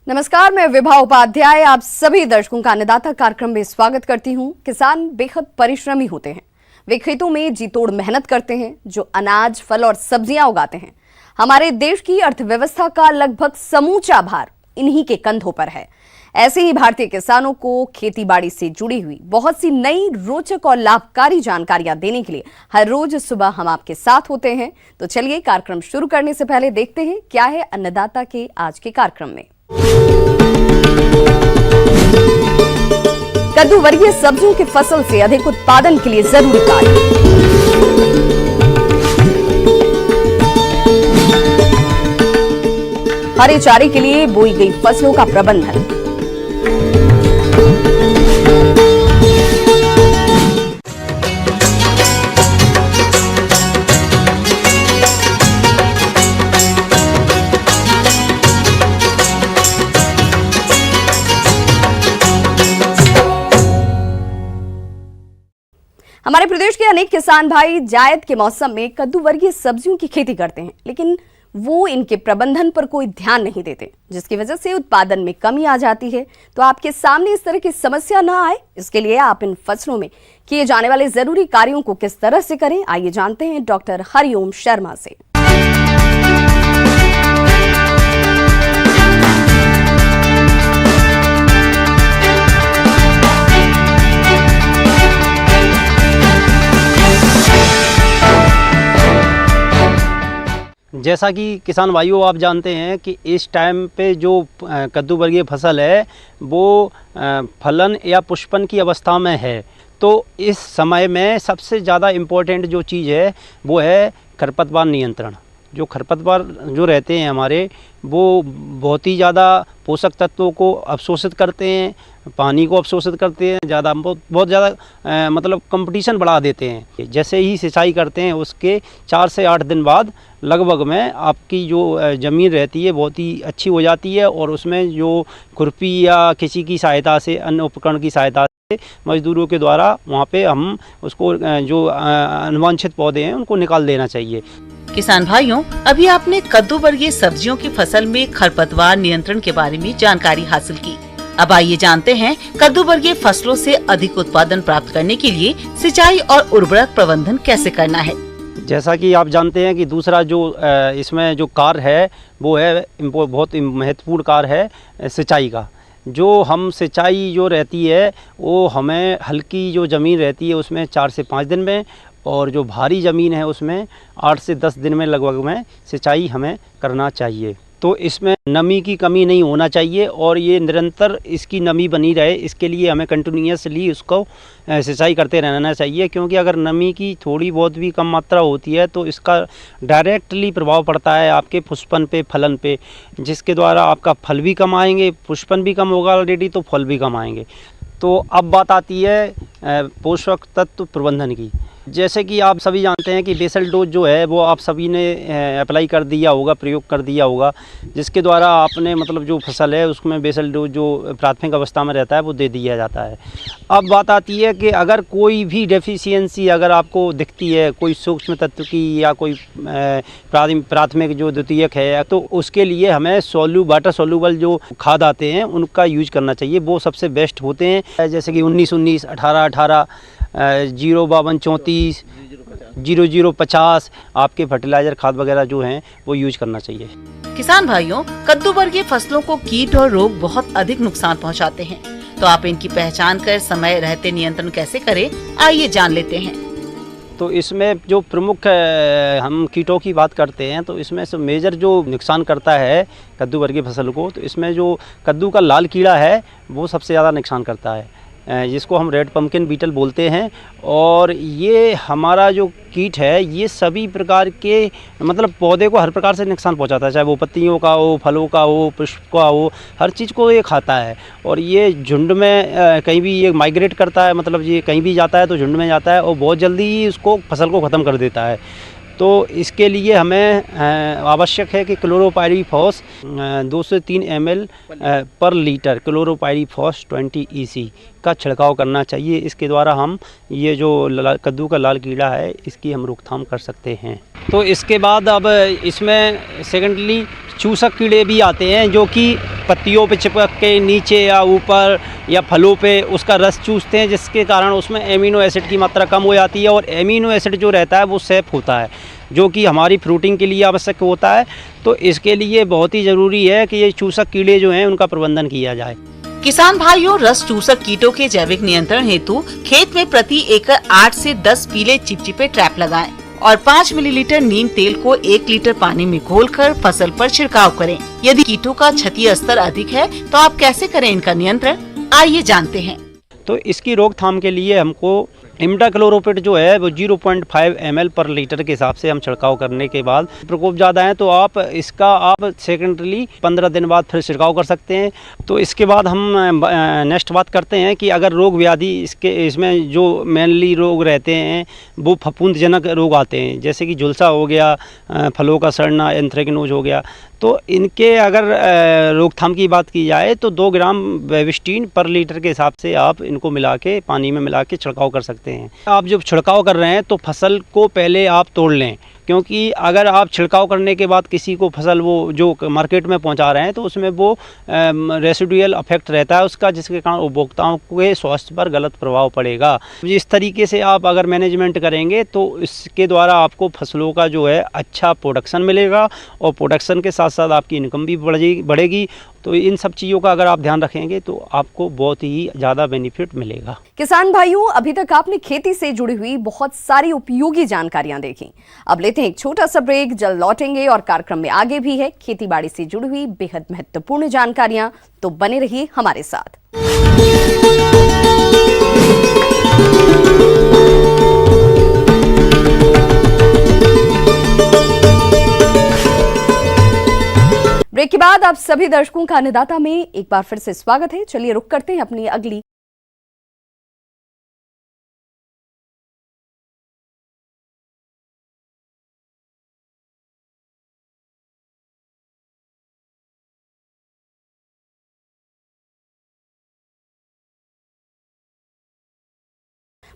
नमस्कार, मैं विभा उपाध्याय आप सभी दर्शकों का अन्नदाता कार्यक्रम में स्वागत करती हूं। किसान बेहद परिश्रमी होते हैं। वे खेतों में जी तोड़ मेहनत करते हैं, जो अनाज, फल और सब्जियां उगाते हैं। हमारे देश की अर्थव्यवस्था का लगभग समूचा भार इन्हीं के कंधों पर है। ऐसे ही भारतीय किसानों को खेती बाड़ी से जुड़ी हुई बहुत सी नई, रोचक और लाभकारी जानकारियां देने के लिए हर रोज सुबह हम आपके साथ होते हैं। तो चलिए, कार्यक्रम शुरू करने से पहले देखते हैं क्या है अन्नदाता के आज के कार्यक्रम में। कद्दू वर्गीय सब्जियों की फसल से अधिक उत्पादन के लिए जरूरी कार्य। हरे चारे के लिए बोई गई फसलों का प्रबंधन। हमारे प्रदेश के अनेक किसान भाई जायद के मौसम में कद्दू वर्गीय सब्जियों की खेती करते हैं, लेकिन वो इनके प्रबंधन पर कोई ध्यान नहीं देते, जिसकी वजह से उत्पादन में कमी आ जाती है। तो आपके सामने इस तरह की समस्या न आए, इसके लिए आप इन फसलों में किए जाने वाले जरूरी कार्यों को किस तरह से करें, आइए जानते हैं डॉक्टर हरिओम शर्मा से। जैसा कि किसान भाइयों आप जानते हैं कि इस टाइम पे जो कद्दू वर्गीय फसल है वो फलन या पुष्पन की अवस्था में है। तो इस समय में सबसे ज़्यादा इम्पोर्टेंट जो चीज़ है वो है खरपतवार नियंत्रण। जो खरपतवार जो रहते हैं हमारे, वो बहुत ही ज़्यादा पोषक तत्वों को अवशोषित करते हैं, पानी को अवशोषित करते हैं, बहुत ज़्यादा मतलब कंपटीशन बढ़ा देते हैं। जैसे ही सिंचाई करते हैं उसके 4 से 8 दिन बाद लगभग में आपकी जो ज़मीन रहती है बहुत ही अच्छी हो जाती है, और उसमें जो खुरपी या किसी की सहायता से, अन्य उपकरण की सहायता से, मजदूरों के द्वारा वहाँ पे हम उसको जो अनवांछित पौधे हैं उनको निकाल देना चाहिए। किसान भाइयों, अभी आपने कद्दू वर्गीय सब्जियों की फसल में खरपतवार नियंत्रण के बारे में जानकारी हासिल की। अब आइए जानते हैं कद्दू वर्गीय फसलों से अधिक उत्पादन प्राप्त करने के लिए सिंचाई और उर्वरक प्रबंधन कैसे करना है। जैसा कि आप जानते हैं कि दूसरा जो इसमें जो कार्य है वो है बहुत महत्वपूर्ण कार्य है सिंचाई का। जो हम सिंचाई जो रहती है वो हमें हल्की जो ज़मीन रहती है उसमें 4 से 5 दिन में, और जो भारी ज़मीन है उसमें 8 से 10 दिन में लगभग में सिंचाई हमें करना चाहिए। तो इसमें नमी की कमी नहीं होना चाहिए और ये निरंतर इसकी नमी बनी रहे, इसके लिए हमें कंटिन्यूसली उसको सिंचाई करते रहना चाहिए। क्योंकि अगर नमी की थोड़ी बहुत भी कम मात्रा होती है तो इसका डायरेक्टली प्रभाव पड़ता है आपके पुष्पन पे, फलन पे, जिसके द्वारा आपका फल भी कम आएंगे, पुष्पन भी कम होगा ऑलरेडी तो फल भी कम आएंगे। तो अब बात आती है पोषक तत्व प्रबंधन की। जैसे कि आप सभी जानते हैं कि बेसल डोज जो है वो आप सभी ने अप्लाई कर दिया होगा, प्रयोग कर दिया होगा, जिसके द्वारा आपने मतलब जो फसल है उसमें बेसल डोज जो प्राथमिक अवस्था में रहता है वो दे दिया जाता है। अब बात आती है कि अगर कोई भी डेफिशिएंसी अगर आपको दिखती है, कोई सूक्ष्म तत्व की या कोई प्राथमिक जो द्वितीयक है, तो उसके लिए हमें वाटर सोल्यूबल जो खाद आते हैं उनका यूज करना चाहिए। वो सबसे बेस्ट होते हैं, जैसे कि 19-19, 18-18, 0-52-34, 00-50 आपके फर्टिलाइज़र खाद वगैरह जो हैं वो यूज करना चाहिए। किसान भाइयों, कद्दू वर्गीय फसलों को कीट और रोग बहुत अधिक नुकसान पहुंचाते हैं, तो आप इनकी पहचान कर समय रहते नियंत्रण कैसे करें, आइए जान लेते हैं। तो इसमें जो प्रमुख हम कीटों की बात करते हैं तो इसमें से मेजर जो नुकसान करता है कद्दू वर्गीय फसल को, तो इसमें जो कद्दू का लाल कीड़ा है वो सबसे ज़्यादा नुकसान करता है, जिसको हम रेड पम्पकिन बीटल बोलते हैं। और ये हमारा जो कीट है ये सभी प्रकार के मतलब पौधे को हर प्रकार से नुकसान पहुंचाता है, चाहे वो पत्तियों का हो, फलों का हो, पुष्प का हो, हर चीज़ को ये खाता है। और ये झुंड में कहीं भी ये माइग्रेट करता है, मतलब ये कहीं भी जाता है तो झुंड में जाता है और बहुत जल्दी ही उसको फसल को ख़त्म कर देता है। तो इसके लिए हमें आवश्यक है कि क्लोरोपाइरीफॉस 2 से 3 ml पर लीटर क्लोरोपाइरीफॉस 20 EC इसका छिड़काव करना चाहिए। इसके द्वारा हम ये जो कद्दू का लाल कीड़ा है इसकी हम रोकथाम कर सकते हैं। तो इसके बाद अब इसमें सेकेंडली चूसक कीड़े भी आते हैं जो कि पत्तियों पे चिपक के नीचे या ऊपर या फलों पे उसका रस चूसते हैं, जिसके कारण उसमें एमिनो एसिड की मात्रा कम हो जाती है और एमिनो एसिड जो रहता है वो सेफ होता है, जो कि हमारी फ्रूटिंग के लिए आवश्यक होता है। तो इसके लिए बहुत ही ज़रूरी है कि ये चूसक कीड़े जो हैं उनका प्रबंधन किया जाए। किसान भाइयों, रस चूसक कीटों के जैविक नियंत्रण हेतु खेत में प्रति एकड़ 8 से 10 पीले चिपचिपे ट्रैप लगाएं और 5 मिलीलीटर नीम तेल को 1 लीटर पानी में घोलकर फसल पर छिड़काव करें। यदि कीटों का क्षति स्तर अधिक है तो आप कैसे करें इनका नियंत्रण, आइए जानते हैं। तो इसकी रोकथाम के लिए हमको इमिडाक्लोप्रिड जो है वो 0.5 ml पर लीटर के हिसाब से हम छिड़काव करने के बाद, प्रकोप ज़्यादा है तो आप सेकेंडरी 15 दिन बाद फिर छिड़काव कर सकते हैं। तो इसके बाद हम नेक्स्ट बात करते हैं कि अगर रोग व्याधि इसमें जो मेनली रोग रहते हैं वो फफूंदजनक रोग आते हैं, जैसे कि झुलसा हो गया, फलों का सड़ना, एंथ्रेक्नोज हो गया। तो इनके अगर रोकथाम की बात की जाए तो 2 ग्राम बेविस्टीन पर लीटर के हिसाब से आप इनको मिला के पानी में मिला के छिड़काव कर सकते हैं। आप जब छिड़काव कर रहे हैं तो फसल को पहले आप तोड़ लें, क्योंकि अगर आप छिड़काव करने के बाद किसी को फसल वो जो मार्केट में पहुंचा रहे हैं तो उसमें वो रेसिडुअल इफेक्ट रहता है उसका, जिसके कारण उपभोक्ताओं के स्वास्थ्य पर गलत प्रभाव पड़ेगा। इस तरीके से आप अगर मैनेजमेंट करेंगे तो इसके द्वारा आपको फसलों का जो है अच्छा प्रोडक्शन मिलेगा और प्रोडक्शन के साथ साथ आपकी इनकम भी बढ़ेगी। तो इन सब चीज़ों का अगर आप ध्यान रखेंगे तो आपको बहुत ही ज़्यादा बेनिफिट मिलेगा। किसान भाइयों, अभी तक आपने खेती से जुड़ी हुई बहुत सारी उपयोगी जानकारियां देखी। अब लेते हैं एक छोटा सा ब्रेक, जल्द लौटेंगे और कार्यक्रम में आगे भी है खेती बाड़ी से जुड़ी हुई बेहद महत्वपूर्ण जानकारियां, तो बने रहिए हमारे साथ। ब्रेक के बाद आप सभी दर्शकों का अन्नदाता में एक बार फिर से स्वागत है। चलिए रुक करते हैं अपनी अगली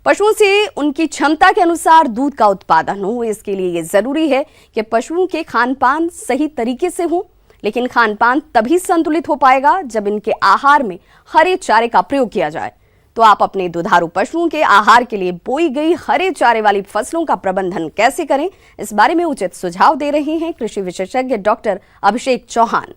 पशुओं से उनकी क्षमता के अनुसार दूध का उत्पादन हो, इसके लिए ये जरूरी है कि पशुओं के खानपान सही तरीके से हो। लेकिन खानपान तभी संतुलित हो पाएगा जब इनके आहार में हरे चारे का प्रयोग किया जाए। तो आप अपने दुधारू पशुओं के आहार के लिए बोई गई हरे चारे वाली फसलों का प्रबंधन कैसे करें, इस बारे में उचित सुझाव दे रहे हैं कृषि विशेषज्ञ डॉक्टर अभिषेक चौहान।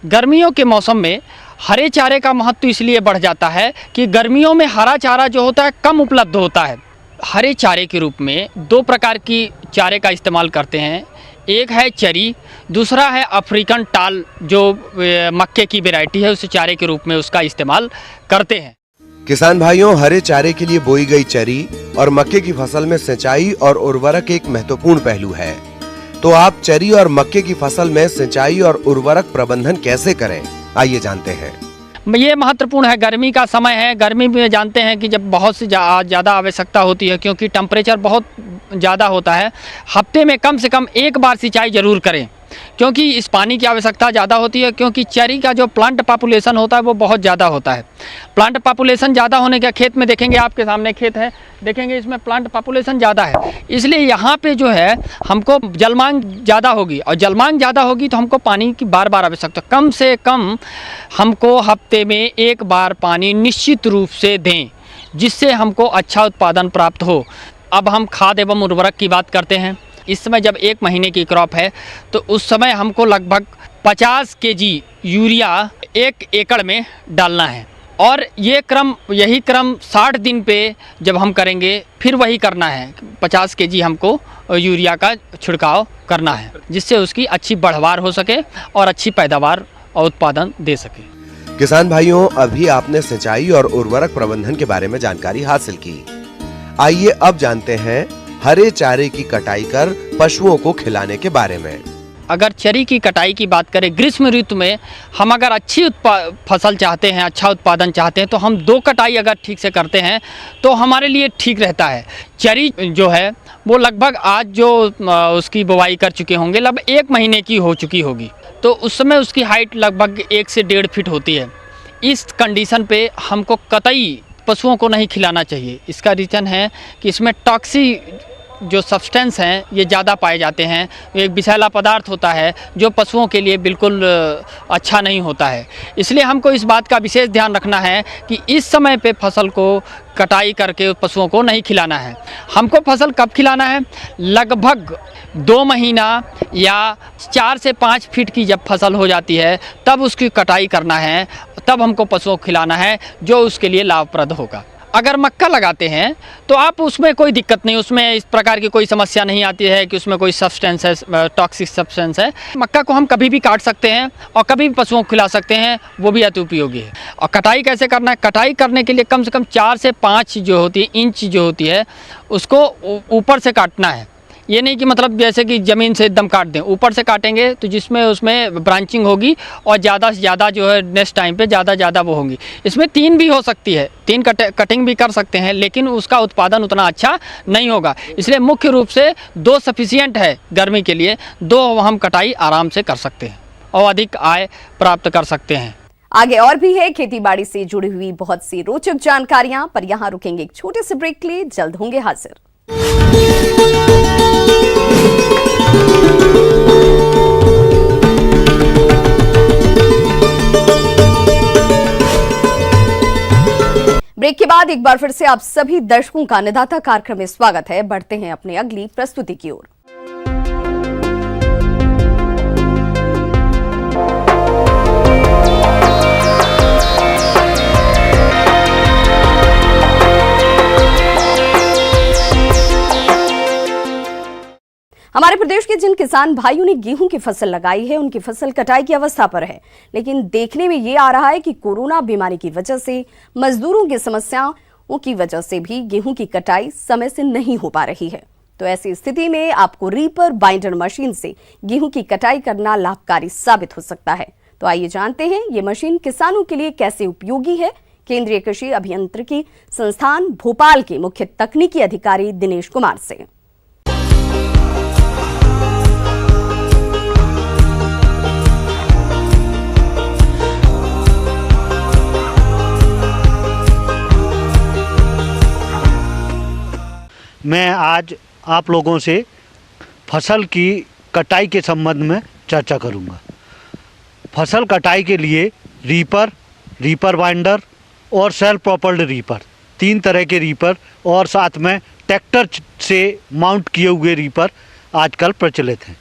गर्मियों के मौसम में हरे चारे का महत्व इसलिए बढ़ जाता है कि गर्मियों में हरा चारा जो होता है कम उपलब्ध होता है। हरे चारे के रूप में 2 प्रकार की चारे का इस्तेमाल करते हैं। एक है चरी, दूसरा है अफ्रीकन टाल, जो मक्के की वैरायटी है, उस चारे के रूप में उसका इस्तेमाल करते हैं। किसान भाइयों, हरे चारे के लिए बोई गई चरी और मक्के की फसल में सिंचाई और उर्वरक एक महत्वपूर्ण पहलू है। तो आप चरी और मक्के की फसल में सिंचाई और उर्वरक प्रबंधन कैसे करें, आइए जानते हैं। ये महत्वपूर्ण है। गर्मी का समय है, गर्मी में जानते हैं कि जब बहुत सी ज़्यादा आवश्यकता होती है, क्योंकि टेम्परेचर बहुत ज़्यादा होता है। हफ्ते में कम से कम 1 बार सिंचाई जरूर करें, क्योंकि इस पानी की आवश्यकता ज़्यादा होती है। क्योंकि चरी का जो प्लांट पॉपुलेशन होता है वो बहुत ज़्यादा होता है। प्लांट पॉपुलेशन ज़्यादा होने के खेत में देखेंगे, आपके सामने खेत है, देखेंगे इसमें प्लांट पॉपुलेशन ज़्यादा है। इसलिए यहाँ पे जो है हमको जलमांग ज़्यादा होगी, और जलमांग ज़्यादा होगी तो हमको पानी की बार बार आवश्यकता। कम से कम हमको हफ्ते में 1 बार पानी निश्चित रूप से दें, जिससे हमको अच्छा उत्पादन प्राप्त हो। अब हम खाद एवं उर्वरक की बात करते हैं। इस समय जब 1 महीने की क्रॉप है तो उस समय हमको लगभग 50 kg यूरिया 1 एकड़ में डालना है, और यही क्रम 60 दिन पे जब हम करेंगे फिर वही करना है। 50 kg हमको यूरिया का छिड़काव करना है, जिससे उसकी अच्छी बढ़वार हो सके और अच्छी पैदावार और उत्पादन दे सके। किसान भाइयों, अभी आपने सिंचाई और उर्वरक प्रबंधन के बारे में जानकारी हासिल की। आइए अब जानते हैं हरे चारे की कटाई कर पशुओं को खिलाने के बारे में। अगर चरी की कटाई की बात करें, ग्रीष्म ऋतु में हम अगर अच्छी फसल चाहते हैं, अच्छा उत्पादन चाहते हैं, तो हम 2 कटाई अगर ठीक से करते हैं तो हमारे लिए ठीक रहता है। चरी जो है वो लगभग आज जो उसकी बुवाई कर चुके होंगे लगभग 1 महीने की हो चुकी होगी। तो उस समय उसकी हाइट लगभग 1 से 1.5 फीट होती है। इस कंडीशन पे हमको कतई पशुओं को नहीं खिलाना चाहिए। इसका रीज़न है कि इसमें टॉक्सिक जो सब्सटेंस हैं ये ज़्यादा पाए जाते हैं। एक विषैला पदार्थ होता है जो पशुओं के लिए बिल्कुल अच्छा नहीं होता है। इसलिए हमको इस बात का विशेष ध्यान रखना है कि इस समय पे फसल को कटाई करके पशुओं को नहीं खिलाना है। हमको फसल कब खिलाना है? लगभग 2 महीना या 4 से 5 फीट की जब फसल हो जाती है तब उसकी कटाई करना है, तब हमको पशुओं को खिलाना है जो उसके लिए लाभप्रद होगा। अगर मक्का लगाते हैं तो आप उसमें कोई दिक्कत नहीं, उसमें इस प्रकार की कोई समस्या नहीं आती है कि उसमें कोई सब्सटेंस है, टॉक्सिक सब्सटेंस है। मक्का को हम कभी भी काट सकते हैं और कभी भी पशुओं को खिला सकते हैं, वो भी अति उपयोगी है। और कटाई कैसे करना है? कटाई करने के लिए कम से कम 4 से 5 जो होती है इंच जो होती है उसको ऊपर से काटना है। ये नहीं कि मतलब जैसे कि ज़मीन से एकदम काट दें, ऊपर से काटेंगे तो जिसमें उसमें ब्रांचिंग होगी और ज़्यादा से ज़्यादा जो है नेक्स्ट टाइम पे ज़्यादा वो होंगी। इसमें 3 भी हो सकती है, 3 कटिंग भी कर सकते हैं, लेकिन उसका उत्पादन उतना अच्छा नहीं होगा। इसलिए मुख्य रूप से 2 सफिशिएंट है गर्मी के लिए, 2 हम कटाई आराम से कर सकते हैं और अधिक आय प्राप्त कर सकते हैं। आगे और भी है खेती बाड़ी से जुड़ी हुई बहुत सी रोचक जानकारियां, पर यहाँ रुकेंगे एक छोटे से ब्रेक के लिए, जल्द होंगे हाजिर। ब्रेक के बाद एक बार फिर से आप सभी दर्शकों का अन्नदाता कार्यक्रम में स्वागत है। बढ़ते हैं अपने अगली प्रस्तुति की ओर। हमारे प्रदेश के जिन किसान भाइयों ने गेहूं की फसल लगाई है, उनकी फसल कटाई की अवस्था पर है, लेकिन देखने में ये आ रहा है कि कोरोना बीमारी की वजह से, मजदूरों की समस्याओं की वजह से भी गेहूं की कटाई समय से नहीं हो पा रही है। तो ऐसी स्थिति में आपको रीपर बाइंडर मशीन से गेहूं की कटाई करना लाभकारी साबित हो सकता है। तो आइए जानते हैं ये मशीन किसानों के लिए कैसे उपयोगी है। केंद्रीय कृषि अभियांत्रिकी संस्थान भोपाल के मुख्य तकनीकी अधिकारी दिनेश कुमार से। मैं आज आप लोगों से फसल की कटाई के संबंध में चर्चा करूंगा। फसल कटाई के लिए रीपर बाइंडर और सेल्फ प्रोपल्ड रीपर, 3 तरह के रीपर और साथ में ट्रैक्टर से माउंट किए हुए रीपर आजकल प्रचलित हैं।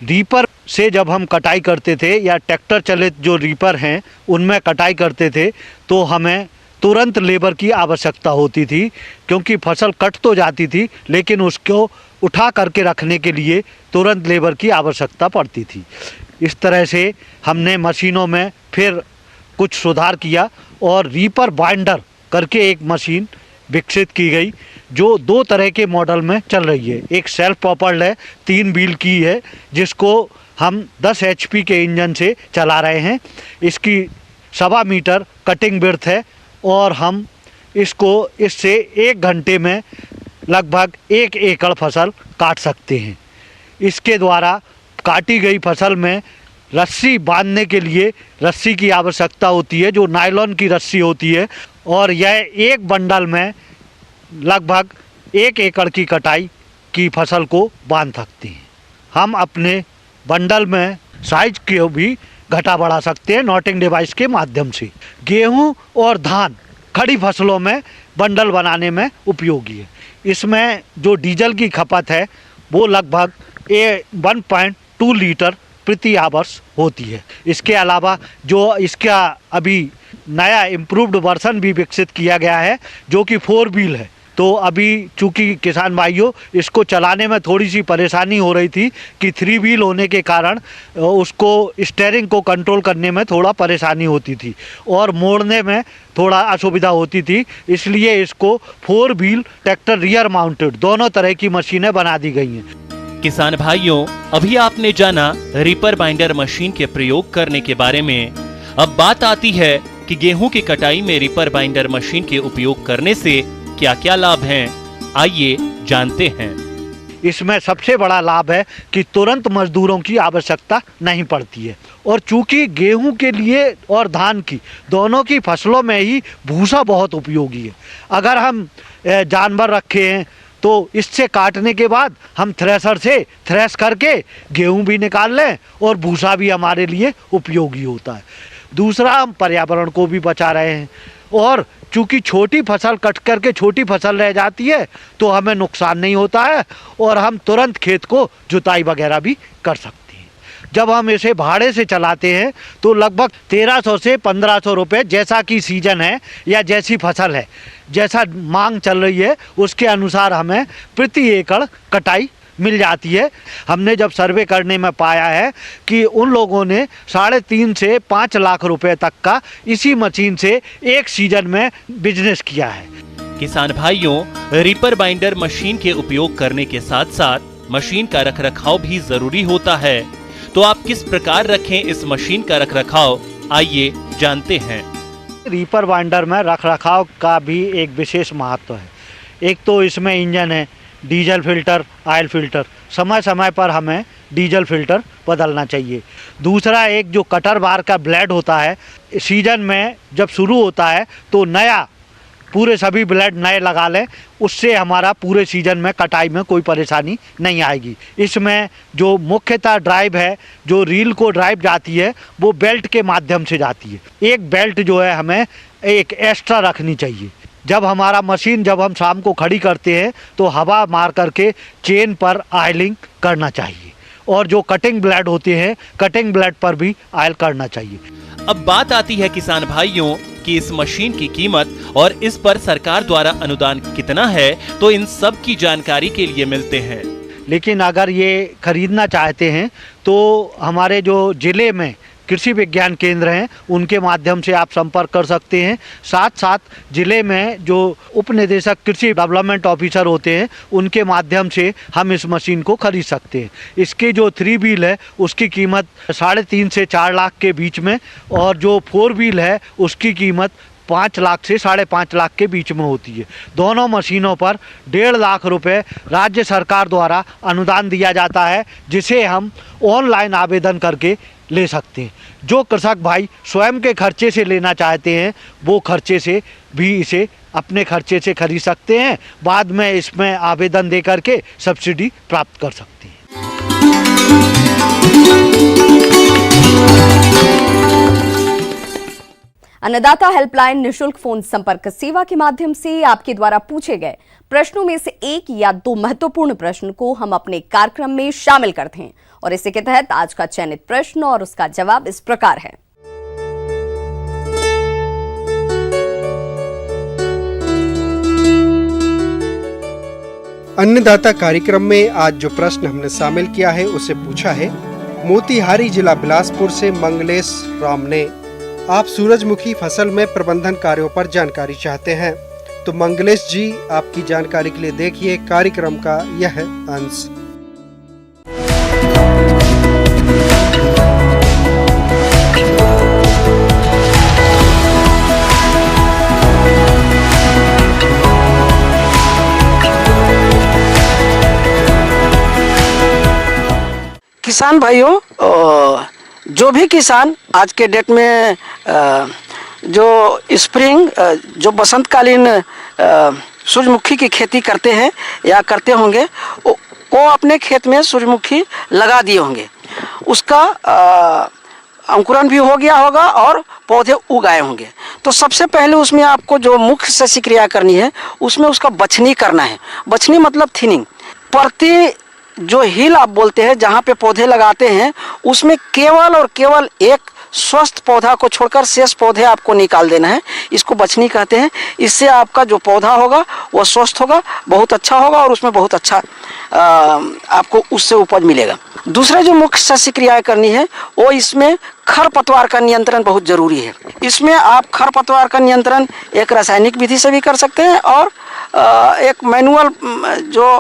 रीपर से जब हम कटाई करते थे या ट्रैक्टर चलित जो रीपर हैं उनमें कटाई करते थे तो हमें तुरंत लेबर की आवश्यकता होती थी, क्योंकि फसल कट तो जाती थी लेकिन उसको उठा करके रखने के लिए तुरंत लेबर की आवश्यकता पड़ती थी। इस तरह से हमने मशीनों में फिर कुछ सुधार किया और रीपर बाइंडर करके एक मशीन विकसित की गई जो 2 तरह के मॉडल में चल रही है। एक सेल्फ प्रोपल्ड है, 3 व्हील की है, जिसको हम 10 HP के इंजन से चला रहे हैं। इसकी 1.25 मीटर कटिंग विड्थ है और हम इससे 1 घंटे में लगभग 1 एकड़ फसल काट सकते हैं। इसके द्वारा काटी गई फसल में रस्सी बांधने के लिए रस्सी की आवश्यकता होती है, जो नायलॉन की रस्सी होती है, और यह एक बंडल में लगभग 1 एकड़ की कटाई की फसल को बांध सकते हैं। हम अपने बंडल में साइज को भी घटा बढ़ा सकते हैं नॉटिंग डिवाइस के माध्यम से। गेहूं और धान खड़ी फसलों में बंडल बनाने में उपयोगी है। इसमें जो डीजल की खपत है वो लगभग 1.2 लीटर प्रति आवर्स होती है। इसके अलावा जो इसका अभी नया इम्प्रूव्ड वर्जन भी विकसित किया गया है जो कि 4 व्हील है, तो अभी चूँकि किसान भाइयों इसको चलाने में थोड़ी सी परेशानी हो रही थी कि 3 व्हील होने के कारण उसको स्टीयरिंग को कंट्रोल करने में थोड़ा परेशानी होती थी और मोड़ने में थोड़ा असुविधा होती थी, इसलिए इसको 4 व्हील ट्रैक्टर रियर माउंटेड दोनों तरह की मशीनें बना दी गई हैं। किसान भाइयों, अभी आपने जाना रीपर बाइंडर मशीन के प्रयोग करने के बारे में। अब बात आती है कि गेहूं की कटाई में रीपर बाइंडर मशीन के उपयोग करने से क्या क्या लाभ हैं, आइए जानते हैं। इसमें सबसे बड़ा लाभ है कि तुरंत मजदूरों की आवश्यकता नहीं पड़ती है। और चूंकि गेहूं के लिए और धान की दोनों की फसलों में ही भूसा बहुत उपयोगी है। अगर हम जानवर रखे हैं तो इससे काटने के बाद हम थ्रेशर से थ्रेश करके गेहूं भी निकाल लें और भूसा भी हमारे लिए उपयोगी होता है। दूसरा, हम पर्यावरण को भी बचा रहे हैं और चूँकि छोटी फसल कट करके छोटी फसल रह जाती है तो हमें नुकसान नहीं होता है और हम तुरंत खेत को जुताई वगैरह भी कर सकते हैं। जब हम इसे भाड़े से चलाते हैं तो लगभग 1300 से 1500 रुपये, जैसा कि सीजन है या जैसी फसल है, जैसा मांग चल रही है उसके अनुसार हमें प्रति एकड़ कटाई मिल जाती है। हमने जब सर्वे करने में पाया है कि उन लोगों ने 3.5 से 5 लाख रुपए तक का इसी मशीन से एक सीजन में बिजनेस किया है। किसान भाइयों, रीपर बाइंडर मशीन के उपयोग करने के साथ साथ मशीन का रखरखाव भी जरूरी होता है। तो आप किस प्रकार रखें इस मशीन का रखरखाव, आइए जानते हैं। रीपर बाइंडर में रखरखाव का भी एक विशेष महत्व है। एक तो इसमें इंजन है, डीजल फिल्टर, ऑयल फिल्टर, समय समय पर हमें डीजल फिल्टर बदलना चाहिए। दूसरा, एक जो कटर बार का ब्लेड होता है, सीजन में जब शुरू होता है तो नया पूरे सभी ब्लेड नए लगा लें, उससे हमारा पूरे सीजन में कटाई में कोई परेशानी नहीं आएगी। इसमें जो मुख्यतः ड्राइव है, जो रील को ड्राइव जाती है वो बेल्ट के माध्यम से जाती है। एक बेल्ट जो है हमें एक एक्स्ट्रा रखनी चाहिए। जब हमारा मशीन जब हम शाम को खड़ी करते हैं तो हवा मार करके चेन पर ऑयलिंग करना चाहिए और जो कटिंग ब्लेड होते हैं कटिंग ब्लेड पर भी ऑयल करना चाहिए। अब बात आती है किसान भाइयों कि इस मशीन की कीमत और इस पर सरकार द्वारा अनुदान कितना है, तो इन सब की जानकारी के लिए मिलते हैं। लेकिन अगर ये खरीदना चाहते हैं तो हमारे जो जिले में कृषि विज्ञान केंद्र हैं उनके माध्यम से आप संपर्क कर सकते हैं। साथ साथ जिले में जो उप निदेशक कृषि डेवलपमेंट ऑफिसर होते हैं उनके माध्यम से हम इस मशीन को खरीद सकते हैं। इसकी जो 3 व्हील है उसकी कीमत 3.5 से 4 लाख के बीच में और जो 4 व्हील है उसकी कीमत 5 लाख से 5.5 लाख के बीच में होती है। दोनों मशीनों पर 1.5 लाख रुपए राज्य सरकार द्वारा अनुदान दिया जाता है, जिसे हम ऑनलाइन आवेदन करके ले सकते हैं। जो कृषक भाई स्वयं के खर्चे से लेना चाहते हैं वो खर्चे से भी इसे अपने खर्चे से खरीद सकते हैं। बाद में इसमें आवेदन दे करके सब्सिडी प्राप्त कर सकते हैं। अन्नदाता हेल्पलाइन निशुल्क फोन संपर्क सेवा के माध्यम से आपके द्वारा पूछे गए प्रश्नों में से 1 या 2 महत्वपूर्ण प्रश्न को हम अपने कार्यक्रम में शामिल करते हैं और इसी के तहत आज का चयनित प्रश्न और उसका जवाब इस प्रकार है। अन्नदाता कार्यक्रम में आज जो प्रश्न हमने शामिल किया है उसे पूछा है मोतिहारी जिला बिलासपुर से मंगलेश राम ने। आप सूरजमुखी फसल में प्रबंधन कार्यों पर जानकारी चाहते हैं तो मंगलेश जी, आपकी जानकारी के लिए देखिए कार्यक्रम का यह अंश। किसान भाइयों, जो भी किसान आज के डेट में जो स्प्रिंग जो बसंतकालीन सूरजमुखी की खेती करते हैं या करते होंगे वो अपने खेत में सूरजमुखी लगा दिए होंगे। उसका अंकुरण भी हो गया होगा और पौधे उगाए होंगे। तो सबसे पहले उसमें आपको जो मुख्य सस्य क्रिया करनी है उसमें उसका बछनी करना है। बछनी मतलब थिनिंग। प्रति जो हिल आप बोलते हैं जहाँ पे पौधे लगाते हैं उसमें केवल और केवल एक स्वस्थ पौधा को छोड़कर शेष पौधे आपको निकाल देना है। इसको बछनी कहते हैं। इससे आपका जो पौधा होगा वो स्वस्थ होगा, बहुत अच्छा होगा और उसमें बहुत अच्छा आपको उससे उपज मिलेगा। दूसरा जो मुख्य सस्य क्रिया करनी है वो इसमें खरपतवार का नियंत्रण बहुत जरूरी है। इसमें आप खरपतवार का नियंत्रण एक रासायनिक विधि से भी कर सकते हैं और एक मैनुअल जो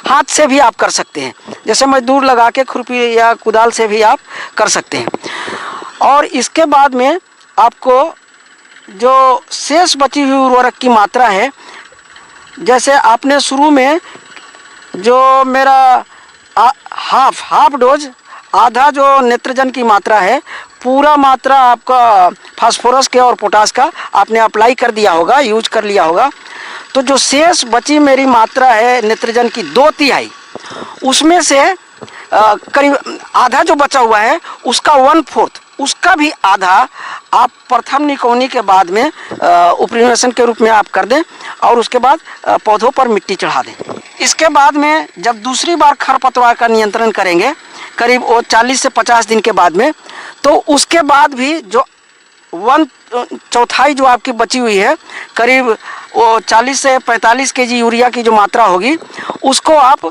हाथ से भी आप कर सकते हैं, जैसे मजदूर लगा के खुरपी या कुदाल से भी आप कर सकते हैं। और इसके बाद में आपको जो शेष बची हुई उर्वरक की मात्रा है, जैसे आपने शुरू में जो मेरा हाफ डोज, आधा जो नेत्रजन की मात्रा है, पूरा मात्रा आपका फास्फोरस के और पोटास का आपने अप्लाई कर दिया होगा, यूज कर लिया होगा। तो जो शेष बची मेरी मात्रा है नेत्रजन की 2/3, उसमें से करीब आधा जो बचा हुआ है उसका 1/4, उसका भी आधा आप प्रथम निकौनी के बाद में उपरिवेशन के रूप में आप कर दें और उसके बाद पौधों पर मिट्टी चढ़ा दें। इसके बाद में जब दूसरी बार खरपतवार का नियंत्रण करेंगे करीब वो 40 से 50 दिन के बाद में, तो उसके बाद भी जो 1/4 जो आपकी बची हुई है, करीब वो 40 से 45 केजी यूरिया की जो मात्रा होगी, उसको आप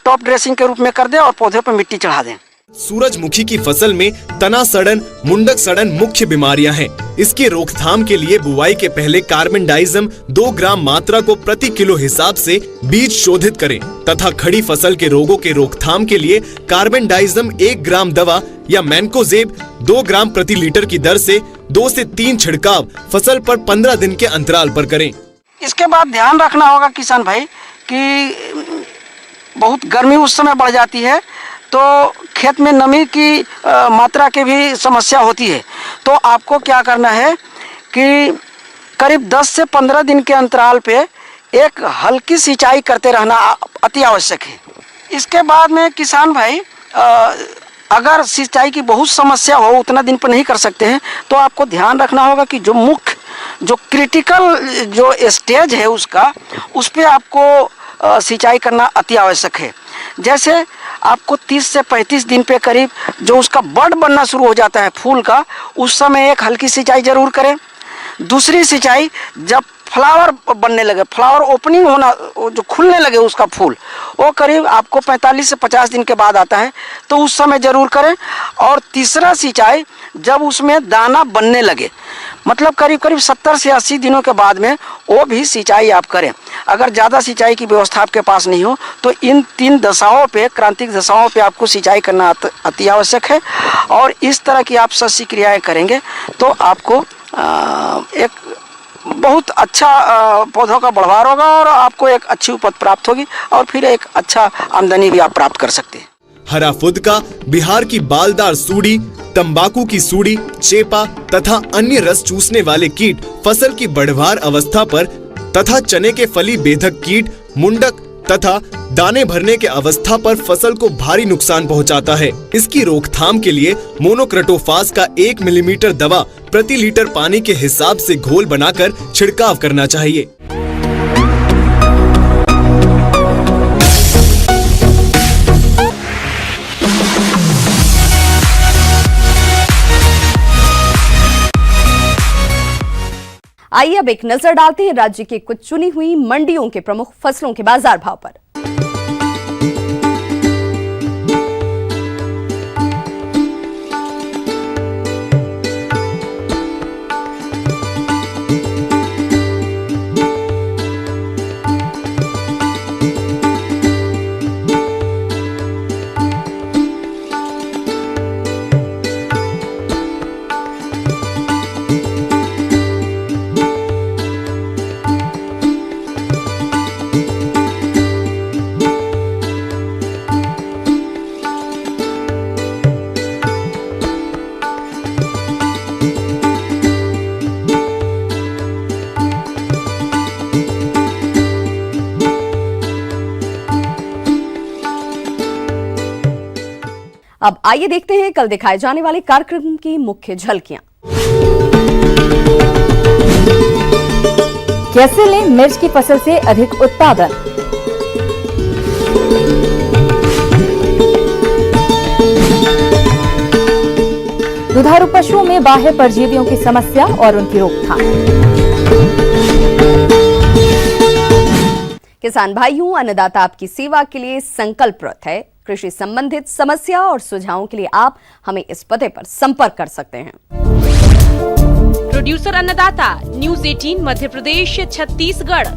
टॉप ड्रेसिंग के रूप में कर दें और पौधे पर मिट्टी चढ़ा दें। सूरजमुखी की फसल में तना सड़न, मुंडक सड़न मुख्य बीमारियां हैं। इसकी रोकथाम के लिए बुआई के पहले कार्बनडाइजम 2 ग्राम मात्रा को प्रति किलो हिसाब से बीज शोधित करें तथा खड़ी फसल के रोगों के रोकथाम के लिए कार्बनडाइजम 1 ग्राम दवा या मैनकोजेब 2 ग्राम प्रति लीटर की दर से 2 से 3 छिड़काव फसल पर 15 दिन के अंतराल पर करें। इसके बाद ध्यान रखना होगा किसान भाई कि बहुत गर्मी उस समय बढ़ जाती है तो खेत में नमी की मात्रा की भी समस्या होती है। तो आपको क्या करना है कि करीब 10 से 15 दिन के अंतराल पे एक हल्की सिंचाई करते रहना अति आवश्यक है। इसके बाद में किसान भाई अगर सिंचाई की बहुत समस्या हो, उतना दिन पर नहीं कर सकते हैं, तो आपको ध्यान रखना होगा कि जो मुख्य जो क्रिटिकल जो स्टेज है उसका, उस पर आपको सिंचाई करना अति आवश्यक है। जैसे आपको 30 से 35 दिन पे करीब जो उसका बड बनना शुरू हो जाता है फूल का, उस समय एक हल्की सिंचाई जरूर करें। दूसरी सिंचाई जब फ्लावर बनने लगे, फ्लावर ओपनिंग होना, जो खुलने लगे उसका फूल, वो करीब आपको 45 से 50 दिन के बाद आता है, तो उस समय जरूर करें। और तीसरा सिंचाई जब उसमें दाना बनने लगे, मतलब करीब करीब 70 से 80 दिनों के बाद में वो भी सिंचाई आप करें। अगर ज़्यादा सिंचाई की व्यवस्था आपके पास नहीं हो तो इन 3 दशाओं पे, क्रांतिक दशाओं पे आपको सिंचाई करना अति आवश्यक है। और इस तरह की आप सस्य क्रियाएँ करेंगे तो आपको एक बहुत अच्छा पौधों का बढ़वार होगा और आपको एक अच्छी उपज प्राप्त होगी और फिर एक अच्छा आमदनी भी आप प्राप्त कर सकते हैं। हरा फुदका, बिहार की बालदार सूड़ी, तंबाकू की सूड़ी, चेपा तथा अन्य रस चूसने वाले कीट फसल की बढ़वार अवस्था पर तथा चने के फली बेधक कीट, मुंडक तथा दाने भरने के अवस्था पर फसल को भारी नुकसान पहुंचाता है। इसकी रोकथाम के लिए मोनोक्रोटोफास का 1 मिलीमीटर दवा प्रति लीटर पानी के हिसाब से घोल बनाकर छिड़काव करना चाहिए। आइए अब एक नजर डालते हैं राज्य की कुछ चुनी हुई मंडियों के प्रमुख फसलों के बाजार भाव पर। अब आइए देखते हैं कल दिखाए जाने वाले कार्यक्रम की मुख्य झलकियां। कैसे लें मिर्च की फसल से अधिक उत्पादन? दुधारू पशुओं में बाह्य परजीवियों की समस्या और उनकी रोकथाम। किसान भाइयों, अन्नदाता आपकी सेवा के लिए संकल्परत है। कृषि संबंधित समस्या और सुझावों के लिए आप हमें इस पते पर संपर्क कर सकते हैं। प्रोड्यूसर अन्नदाता, न्यूज़ 18 मध्य प्रदेश, छत्तीसगढ़।